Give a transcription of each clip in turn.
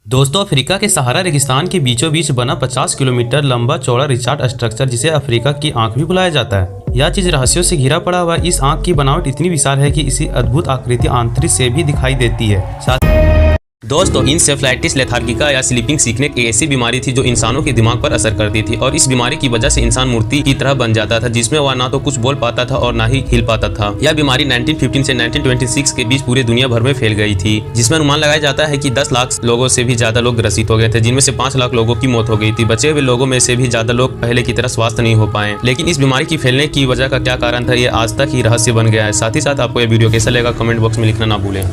दोस्तों, अफ्रीका के सहारा रेगिस्तान के बीचों बीच बना 50 किलोमीटर लंबा चौड़ा रिचार्ड स्ट्रक्चर, जिसे अफ्रीका की आंख भी बुलाया जाता है। यह चीज रहस्यों से घिरा पड़ा हुआ। इस आंख की बनावट इतनी विशाल है कि इसी अद्भुत आकृति आंतरिक से भी दिखाई देती है। दोस्तों, इंसेफ्लाइटिस लेथार्गिका या स्लीपिंग सिकनेस एक ऐसी बीमारी थी जो इंसानों के दिमाग पर असर करती थी, और इस बीमारी की वजह से इंसान मूर्ति की तरह बन जाता था, जिसमें वह ना तो कुछ बोल पाता था और ना ही हिल पाता था। यह बीमारी 1915 से 1926 के बीच पूरे दुनिया भर में फैल गई थी, जिसमें अनुमान लगाया जाता है कि 10 लाख लोगों से भी ज्यादा लोग ग्रसित हो गए थे, जिनमें से 5 लाख लोगों की मौत हो गई थी। बचे हुए लोगों में से भी ज्यादा लोग पहले की तरह स्वस्थ नहीं हो पाए। लेकिन इस बीमारी की फैलने की वजह का क्या कारण था, ये आज तक ही रहस्य बन गया है। साथ ही साथ आपको यह वीडियो कैसा लगा कमेंट बॉक्स में लिखना ना भूलें।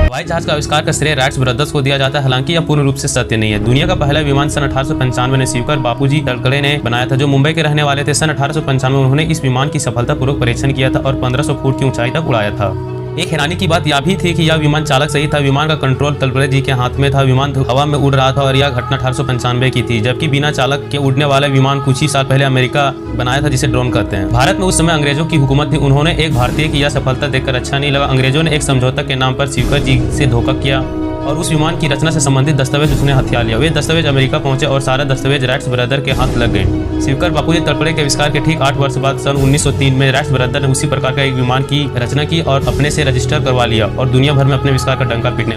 हवाई जहाज का आविष्कार का श्रेय राइट्स ब्रदर्स को दिया जाता है, हालांकि यह पूर्ण रूप से सत्य नहीं है। दुनिया का पहला विमान सन 1895 में शिवकर बापूजी तलकड़े ने बनाया था, जो मुंबई के रहने वाले थे। सन 1895 में उन्होंने इस विमान की सफलतापूर्वक परीक्षण किया था और 1500 फुट की ऊंचाई तक उड़ाया था। एक हैरानी की बात यह भी थी कि यह विमान चालक सही था, विमान का कंट्रोल तलकड़े जी के हाथ में था। विमान हवा में उड़ रहा था और यह घटना 1895 की थी, जबकि बिना चालक के उड़ने वाला विमान कुछ ही साल पहले अमेरिका बनाया था, जिसे ड्रोन कहते हैं। भारत में उस समय अंग्रेजों की हुकूमत थी। उन्होंने एक भारतीय की यह सफलता देखकर अच्छा नहीं लगा। अंग्रेजों ने एक समझौता के नाम पर शिवकर जी से धोखा किया और उस विमान की रचना से संबंधित दस्तावेज उसने हथिया लिया। वे दस्तावेज अमेरिका पहुंचे और सारा दस्तावेज राइट्स ब्रदर के हाथ लग गए। शिवकर बापूजी तलकड़े के आविष्कार के ठीक 8 वर्ष बाद सन 1903 में राइट्स ब्रदर ने उसी प्रकार का एक विमान की रचना की और अपने से रजिस्टर करवा लिया और दुनिया भर में अपने आविष्कार का डंका पीटने